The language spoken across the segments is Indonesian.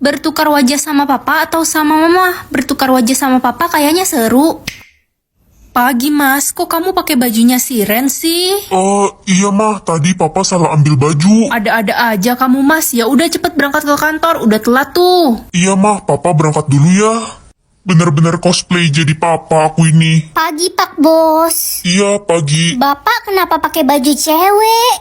Bertukar wajah sama papa atau sama mama? Bertukar wajah sama papa kayaknya seru. Pagi mas, kok kamu pakai bajunya siren sih? Iya mah, tadi papa salah ambil baju. Ada-ada aja kamu mas, ya udah cepet berangkat ke kantor, udah telat tuh. Iya mah, papa berangkat dulu ya. Bener-bener cosplay jadi papa aku ini. Pagi Pak Bos. Iya, pagi. Bapak kenapa pakai baju cewek?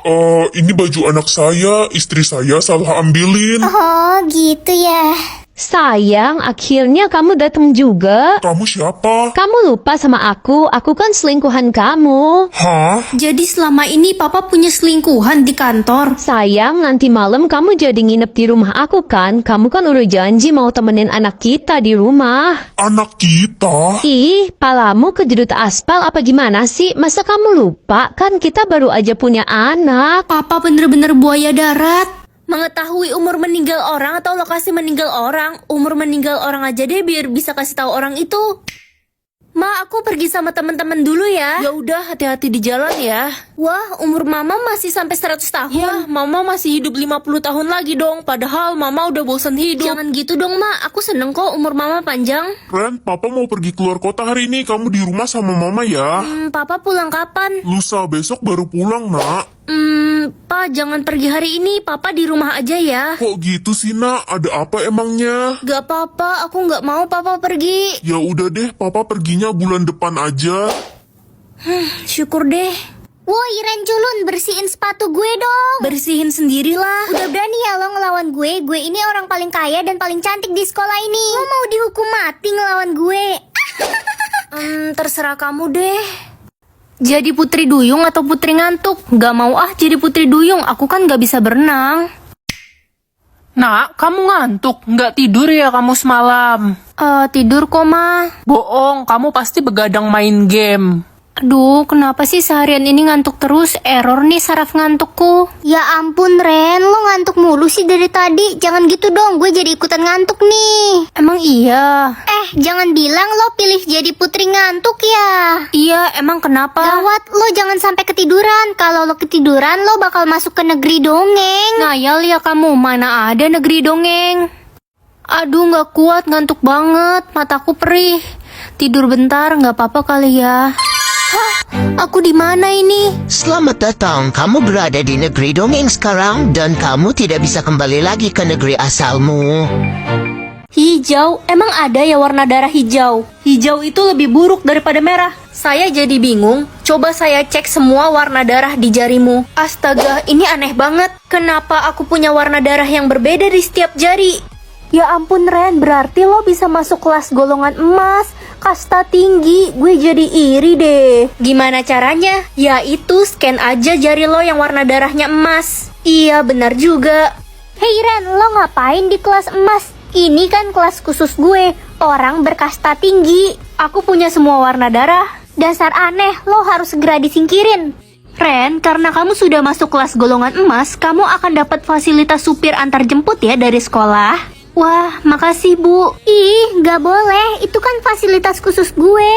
Ini baju anak saya, istri saya salah ambilin. Oh gitu ya. Sayang, akhirnya kamu datang juga. Kamu siapa? Kamu lupa sama aku kan selingkuhan kamu. Hah? Jadi selama ini papa punya selingkuhan di kantor. Sayang, nanti malam kamu jadi nginep di rumah aku kan? Kamu kan udah janji mau temenin anak kita di rumah. Anak kita? Ih, palamu kejedut aspal apa gimana sih? Masa kamu lupa? Kan kita baru aja punya anak. Papa bener-bener buaya darat. Mengetahui umur meninggal orang atau lokasi meninggal orang. Umur meninggal orang aja deh biar bisa kasih tahu orang itu. Ma, aku pergi sama teman-teman dulu ya. Ya udah, hati-hati di jalan ya. Wah, umur mama masih sampai 100 tahun. Ya, mama masih hidup 50 tahun lagi dong. Padahal mama udah bosan hidup. Jangan gitu dong, Ma. Aku seneng kok umur mama panjang. Ren, papa mau pergi keluar kota hari ini. Kamu di rumah sama mama ya. Papa pulang kapan? Lusa besok baru pulang, nak. Pa, jangan pergi hari ini. Papa di rumah aja ya. Kok gitu sih, nak? Ada apa emangnya? Gak apa-apa, aku gak mau papa pergi. Ya udah deh, papa perginya bulan depan aja. Syukur deh. Woi Ren Culun, bersihin sepatu gue dong. Bersihin sendirilah. Udah berani ya lo ngelawan gue? Gue ini orang paling kaya dan paling cantik di sekolah ini. Lo mau dihukum mati ngelawan gue? Terserah kamu deh. Jadi putri duyung atau putri ngantuk? Gak mau jadi putri duyung, aku kan gak bisa berenang. Nak, kamu ngantuk? Nggak tidur ya kamu semalam? Tidur kok ma. Bohong, kamu pasti begadang main game. Aduh, kenapa sih seharian ini ngantuk terus? Error nih saraf ngantukku. Ya ampun Ren, lo ngantuk mulu sih dari tadi. Jangan gitu dong, gue jadi ikutan ngantuk nih. Emang iya? Jangan bilang lo pilih jadi putri ngantuk ya. Iya, emang kenapa? Gawat, lo jangan sampai ketiduran. Kalau lo ketiduran, lo bakal masuk ke negeri dongeng. Ngayal ya kamu, mana ada negeri dongeng. Aduh, gak kuat, ngantuk banget. Mataku perih. Tidur bentar, gak apa-apa kali ya. Hah? Aku di mana ini? Selamat datang, kamu berada di negeri dongeng sekarang dan kamu tidak bisa kembali lagi ke negeri asalmu. Hijau? Emang ada ya warna darah hijau? Hijau itu lebih buruk daripada merah. Saya jadi bingung. Coba saya cek semua warna darah di jarimu. Astaga, ini aneh banget. Kenapa aku punya warna darah yang berbeda di setiap jari? Ya ampun Ren, berarti lo bisa masuk kelas golongan emas, kasta tinggi. Gue jadi iri deh. Gimana caranya? Ya itu, scan aja jari lo yang warna darahnya emas. Iya, benar juga. Hei Ren, lo ngapain di kelas emas? Ini kan kelas khusus gue, orang berkasta tinggi. Aku punya semua warna darah. Dasar aneh, lo harus segera disingkirin. Ren, karena kamu sudah masuk kelas golongan emas, kamu akan dapat fasilitas supir antar jemput ya dari sekolah. Wah, makasih Bu. Ih, gak boleh, itu kan fasilitas khusus gue.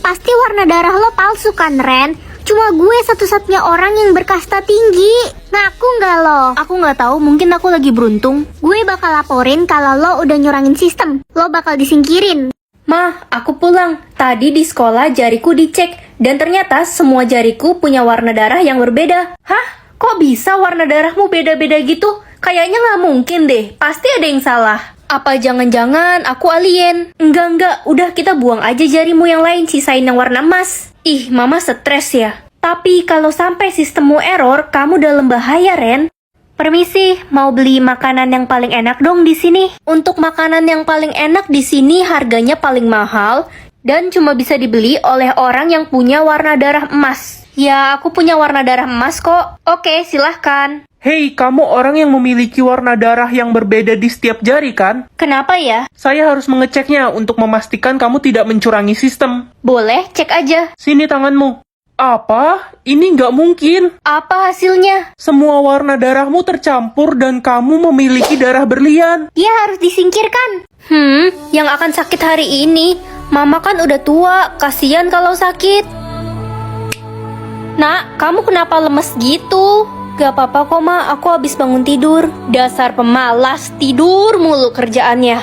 Pasti warna darah lo palsu kan Ren? Cuma gue satu-satunya orang yang berkasta tinggi. Ngaku gak lo? Aku nggak tahu, mungkin aku lagi beruntung. Gue bakal laporin kalau lo udah nyurangin sistem. Lo bakal disingkirin. Mah, aku pulang. Tadi di sekolah jariku dicek, dan ternyata semua jariku punya warna darah yang berbeda. Hah? Kok bisa warna darahmu beda-beda gitu? Kayaknya nggak mungkin deh, pasti ada yang salah. Apa jangan-jangan aku alien? Enggak, udah kita buang aja jarimu yang lain, sisain yang warna emas. Ih, mama stres ya. Tapi kalau sampai sistemmu error, kamu dalam bahaya, Ren. Permisi, mau beli makanan yang paling enak dong di sini. Untuk makanan yang paling enak di sini harganya paling mahal dan cuma bisa dibeli oleh orang yang punya warna darah emas. Ya, aku punya warna darah emas kok. Oke, silahkan. Hei, kamu orang yang memiliki warna darah yang berbeda di setiap jari kan? Kenapa ya? Saya harus mengeceknya untuk memastikan kamu tidak mencurangi sistem. Boleh, cek aja. Sini tanganmu. Apa? Ini nggak mungkin. Apa hasilnya? Semua warna darahmu tercampur dan kamu memiliki darah berlian. Dia harus disingkirkan. Yang akan sakit hari ini. Mama kan udah tua, kasihan kalau sakit. Nak, kamu kenapa lemes gitu? Gak apa-apa kok Ma, aku habis bangun tidur. Dasar pemalas, tidur mulu kerjaannya.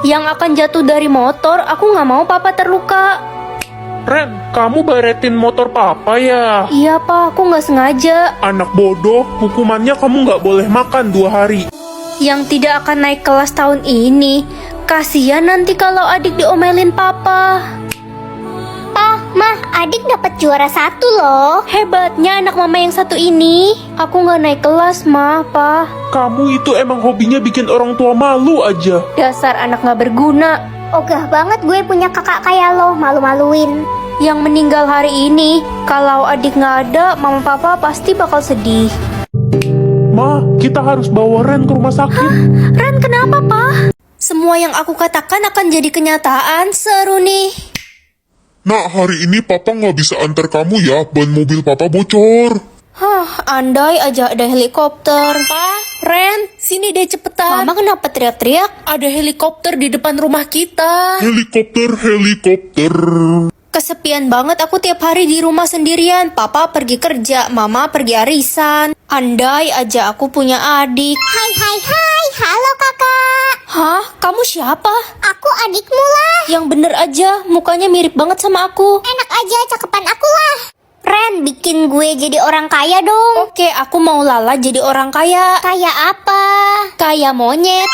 Yang akan jatuh dari motor, aku gak mau papa terluka. Ren, kamu baretin motor papa ya? Iya Pa, aku gak sengaja. Anak bodoh, hukumannya kamu nggak boleh makan 2 hari. Yang tidak akan naik kelas tahun ini. Kasian nanti kalau adik diomelin papa. Pa, Ma, adik dapat juara 1 loh. Hebatnya anak mama yang satu ini. Aku gak naik kelas, Ma, Pa. Kamu itu emang hobinya bikin orang tua malu aja. Dasar anak gak berguna. Ogah banget gue punya kakak kayak lo, malu-maluin. Yang meninggal hari ini, kalau adik gak ada, mama papa pasti bakal sedih. Ma, kita harus bawa Ren ke rumah sakit. Ren, kenapa, Pa? Semua yang aku katakan akan jadi kenyataan. Seru nih. Nak, hari ini papa nggak bisa antar kamu ya, ban mobil papa bocor. Andai aja ada helikopter. Pa, Ren, sini deh cepetan. Mama kenapa teriak-teriak? Ada helikopter di depan rumah kita. Helikopter. Kesepian banget aku tiap hari di rumah sendirian. Papa pergi kerja, mama pergi arisan. Andai aja aku punya adik. Hai, halo kakak. Hah? Kamu siapa? Aku adikmu lah. Yang bener aja, mukanya mirip banget sama aku. Enak aja, cakepan aku lah. Ren, bikin gue jadi orang kaya dong. Oke, aku mau Lala jadi orang kaya. Kayak apa? Kayak monyet.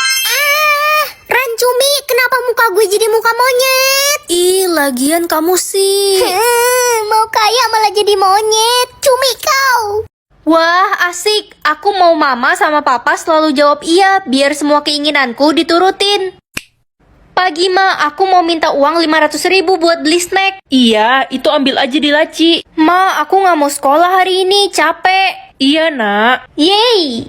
Ren, cumi, kenapa muka gue jadi muka monyet? Ih, lagian kamu sih. Mau kaya malah jadi monyet. Cumi kau. Wah, asik. Aku mau mama sama papa selalu jawab iya, biar semua keinginanku diturutin. Pagi Ma, aku mau minta uang 500.000 buat beli snack. Iya, itu ambil aja di laci. Ma, aku gak mau sekolah hari ini, capek. Iya, Nak. Yeay.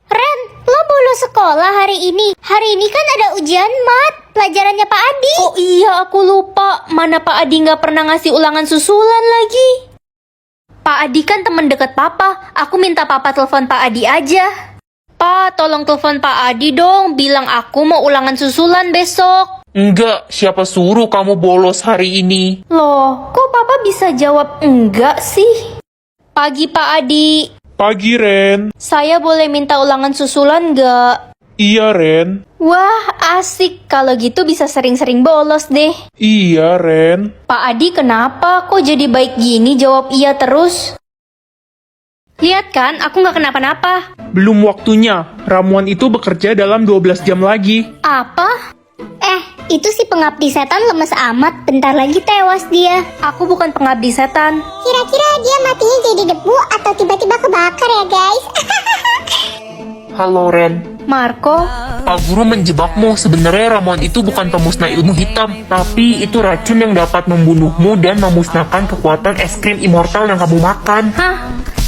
Ren, lo bolos sekolah hari ini. Hari ini kan ada ujian mat, pelajarannya Pak Adi. Oh iya, aku lupa. Mana Pak Adi gak pernah ngasih ulangan susulan lagi. Pak Adi kan temen deket papa. Aku minta papa telepon Pak Adi aja. Pa, tolong telepon Pak Adi dong. Bilang aku mau ulangan susulan besok. Enggak, siapa suruh kamu bolos hari ini? Loh, kok papa bisa jawab enggak sih? Pagi Pak Adi. Pagi, Ren. Saya boleh minta ulangan susulan nggak? Iya, Ren. Wah, asik. Kalau gitu bisa sering-sering bolos deh. Iya, Ren. Pak Adi kenapa? Kok jadi baik gini jawab iya terus? Lihat kan, aku nggak kenapa-napa. Belum waktunya. Ramuan itu bekerja dalam 12 jam lagi. Apa? Itu si pengabdi setan lemes amat, bentar lagi tewas dia. Aku bukan pengabdi setan. Kira-kira dia matinya jadi debu atau tiba-tiba kebakar ya guys? Halo, Ren. Marco, Pak Guru menjebakmu. Sebenarnya ramuan itu bukan pemusnah ilmu hitam, tapi itu racun yang dapat membunuhmu dan memusnahkan kekuatan es krim immortal yang kamu makan. hah?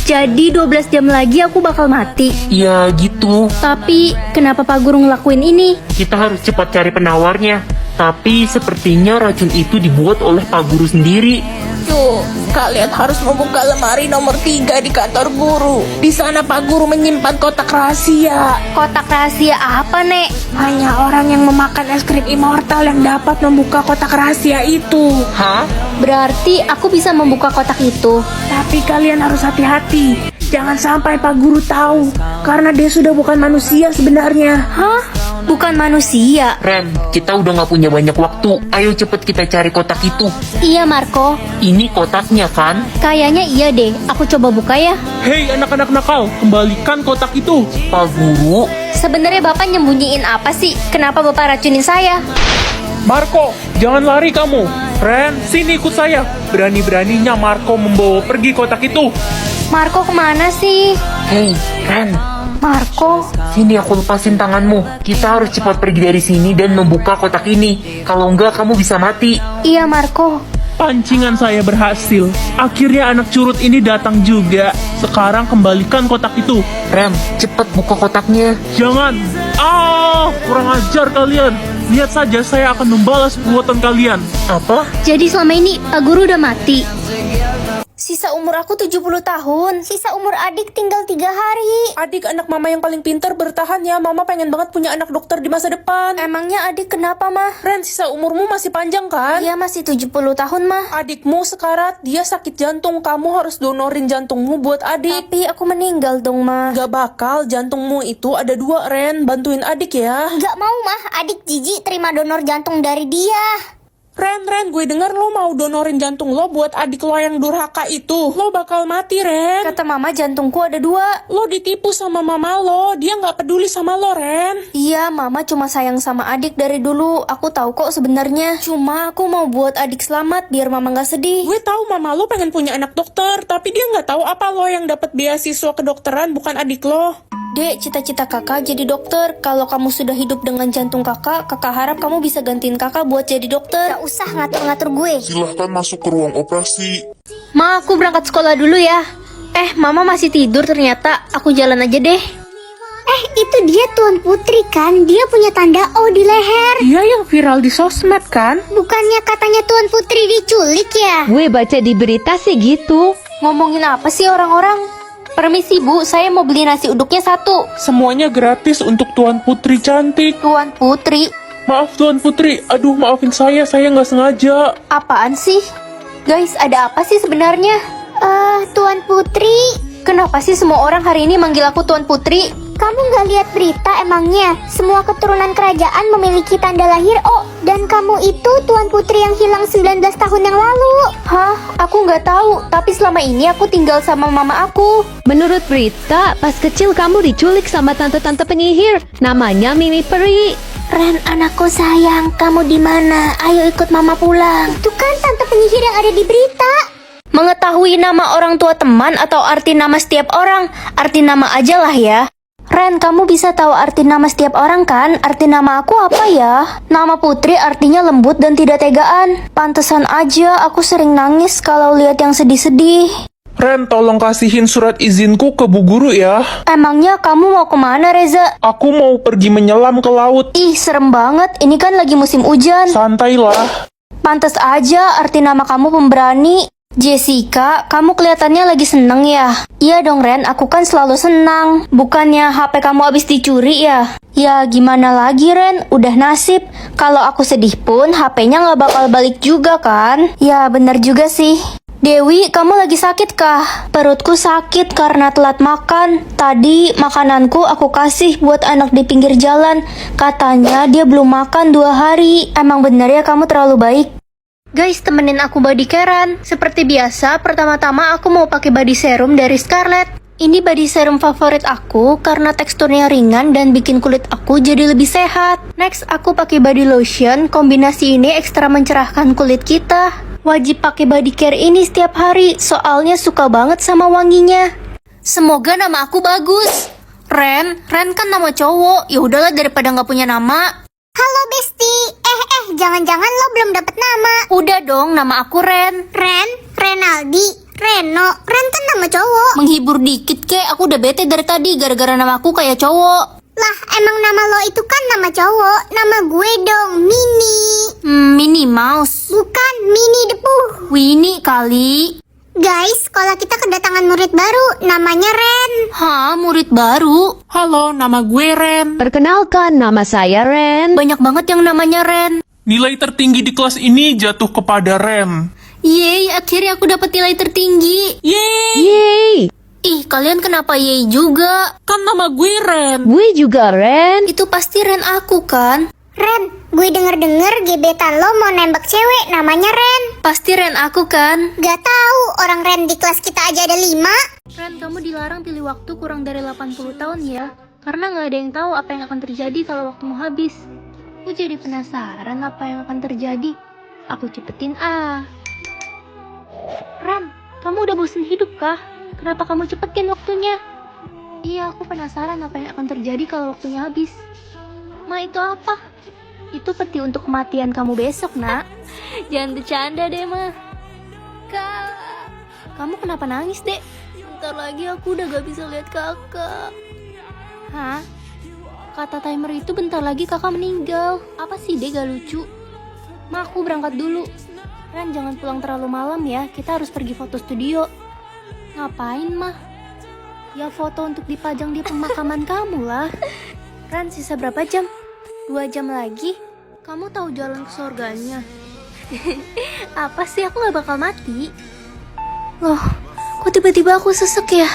Jadi 12 jam lagi aku bakal mati. Ya gitu. Tapi kenapa Pak Guru ngelakuin ini? Kita harus cepat cari penawarnya. Tapi sepertinya racun itu dibuat oleh Pak Guru sendiri. Yuk, kalian harus membuka lemari nomor 3 di kantor guru. Di sana Pak Guru menyimpan kotak rahasia. Kotak rahasia apa, Nek? Hanya orang yang memakan es krim immortal yang dapat membuka kotak rahasia itu. Hah? Berarti aku bisa membuka kotak itu. Tapi kalian harus hati-hati. Jangan sampai Pak Guru tahu, karena dia sudah bukan manusia sebenarnya. Hah? Bukan manusia? Ren, kita udah gak punya banyak waktu. Ayo cepet kita cari kotak itu. Iya, Marco. Ini kotaknya kan? Kayaknya iya deh. Aku coba buka ya. Hei anak-anak nakal, kembalikan kotak itu. Pak Guru. Sebenarnya Bapak nyembunyiin apa sih? Kenapa Bapak racunin saya? Marco, jangan lari kamu. Ren, sini ikut saya. Berani-beraninya Marco membawa pergi kotak itu. Marco kemana sih? Hei, Ren. Marco, Sini aku lepasin tanganmu. Kita harus cepat pergi dari sini dan membuka kotak ini. Kalau enggak kamu bisa mati. iya Marco. Pancingan saya berhasil. Akhirnya anak curut ini datang juga. Sekarang kembalikan kotak itu. Ren, cepat buka kotaknya. Jangan. Kurang ajar kalian. Lihat saja saya akan membalas perbuatan kalian. Apa? Jadi selama ini Pak Guru udah mati. Sisa umur aku 70 tahun. Sisa umur adik tinggal 3 hari. Adik anak mama yang paling pintar, bertahan ya. Mama pengen banget punya anak dokter di masa depan. Emangnya adik kenapa, Mah? Ren, sisa umurmu masih panjang kan? Dia masih 70 tahun, Mah. Adikmu sekarat, dia sakit jantung. Kamu harus donorin jantungmu buat adik. Tapi aku meninggal dong, Mah. Gak bakal, jantungmu itu ada 2, Ren. Bantuin adik ya. Gak mau mah, adik jijik terima donor jantung dari dia. Ren, gue denger lo mau donorin jantung lo buat adik lo yang durhaka itu. Lo bakal mati, Ren. Kata mama jantungku ada 2. Lo ditipu sama mama lo, dia nggak peduli sama lo, Ren. Iya, mama cuma sayang sama adik dari dulu. Aku tahu kok sebenarnya. Cuma aku mau buat adik selamat biar mama nggak sedih. Gue tahu mama lo pengen punya anak dokter, tapi dia nggak tahu apa lo yang dapat beasiswa kedokteran bukan adik lo. Dek, cita-cita kakak jadi dokter. Kalau kamu sudah hidup dengan jantung kakak harap kamu bisa gantiin kakak buat jadi dokter. Gak usah ngatur-ngatur gue. Silahkan masuk ke ruang operasi. Ma, aku berangkat sekolah dulu ya. Mama masih tidur ternyata. Aku jalan aja deh. Itu dia Tuan Putri kan? Dia punya tanda O di leher. Dia yang viral di sosmed kan? Bukannya katanya Tuan Putri diculik ya? Gue baca di berita sih gitu. Ngomongin apa sih orang-orang? Permisi Bu, saya mau beli nasi uduknya 1. Semuanya gratis untuk Tuan Putri cantik. Tuan Putri, Maaf Tuan Putri, aduh maafin saya nggak sengaja. apaan sih? Guys, ada apa sih sebenarnya? Tuan Putri. Kenapa sih semua orang hari ini manggil aku Tuan Putri? Kamu gak lihat berita emangnya? Semua keturunan kerajaan memiliki tanda lahir O. Dan kamu itu Tuan Putri yang hilang 19 tahun yang lalu. Hah? Aku nggak tahu. Tapi selama ini aku tinggal sama mama aku. Menurut berita, pas kecil kamu diculik sama tante-tante penyihir. Namanya Mimi Peri. Ren, anakku sayang, kamu di mana? Ayo ikut mama pulang. Itu kan tante penyihir yang ada di berita. Mengetahui nama orang tua teman atau arti nama setiap orang, arti nama aja lah ya. Ren, kamu bisa tahu arti nama setiap orang kan? Arti nama aku apa ya? Nama Putri artinya lembut dan tidak tegaan. Pantesan aja aku sering nangis kalau lihat yang sedih-sedih. Ren, tolong kasihin surat izinku ke Bu Guru ya. Emangnya kamu mau kemana, Reza? Aku mau pergi menyelam ke laut. Ih, serem banget. Ini kan lagi musim hujan. Santailah. Pantes aja arti nama kamu pemberani. Jessica, kamu kelihatannya lagi seneng ya? Iya dong Ren, aku kan selalu senang. Bukannya HP kamu habis dicuri ya? Ya gimana lagi Ren, udah nasib. Kalau aku sedih pun HP-nya nggak bakal balik juga kan? Ya bener juga sih. Dewi, kamu lagi sakit kah? Perutku sakit karena telat makan. Tadi makananku aku kasih buat anak di pinggir jalan. Katanya dia belum makan 2 hari. Emang bener ya kamu terlalu baik? Guys, temenin aku body carean. Seperti biasa, pertama-tama aku mau pakai body serum dari Scarlett. Ini body serum favorit aku karena teksturnya ringan dan bikin kulit aku jadi lebih sehat. Next, aku pakai body lotion. Kombinasi ini ekstra mencerahkan kulit kita. Wajib pakai body care ini setiap hari, soalnya suka banget sama wanginya. Semoga nama aku bagus. Ren kan nama cowok. Ya udahlah daripada nggak punya nama. Halo Besti. Jangan-jangan lo belum dapet nama. Udah dong, nama aku Ren. Ren, Renaldi, Reno. Ren kan nama cowok. Menghibur dikit kek, aku udah bete dari tadi gara-gara nama aku kayak cowok. Lah, emang nama lo itu kan nama cowok. Nama gue dong, Mini. Minnie Mouse. Bukan, Mini Depuh. Winnie kali. Guys, sekolah kita kedatangan murid baru. Namanya Ren. Hah, murid baru? Halo, nama gue Ren. Perkenalkan, nama saya Ren. Banyak banget yang namanya Ren. Nilai tertinggi di kelas ini jatuh kepada Ren. Yeay, akhirnya aku dapat nilai tertinggi. Yeay, Yeay, Ih, kalian kenapa yeay juga? kan nama gue Ren. gue juga Ren. Itu pasti Ren aku kan? Ren, gue denger-denger gebetan lo mau nembak cewek namanya Ren. Pasti Ren aku kan? Gak tahu, orang Ren di kelas kita aja ada 5. Ren, kamu dilarang pilih waktu kurang dari 80 tahun ya. Karena nggak ada yang tahu apa yang akan terjadi kalau waktumu habis. Aku jadi penasaran apa yang akan terjadi. Aku cepetin Ren, kamu udah bosan hidup kah? Kenapa kamu cepetin waktunya? Iya, aku penasaran apa yang akan terjadi kalau waktunya habis. Ma, itu apa? Itu peti untuk kematian kamu besok, nak. Jangan bercanda deh, Ma. Kak, kamu kenapa nangis, Dek? Bentar lagi aku udah gak bisa lihat kakak. Hah? Kata timer itu bentar lagi kakak meninggal. Apa sih, Dek, gak lucu? Ma, aku berangkat dulu. Ran, jangan pulang terlalu malam ya. Kita harus pergi foto studio. Ngapain, mah? Ya foto untuk dipajang di pemakaman kamu lah. Ran, sisa berapa jam? 2 jam lagi. Kamu tahu jalan ke surganya? Apa sih, aku gak bakal mati. Loh, kok tiba-tiba aku sesek ya?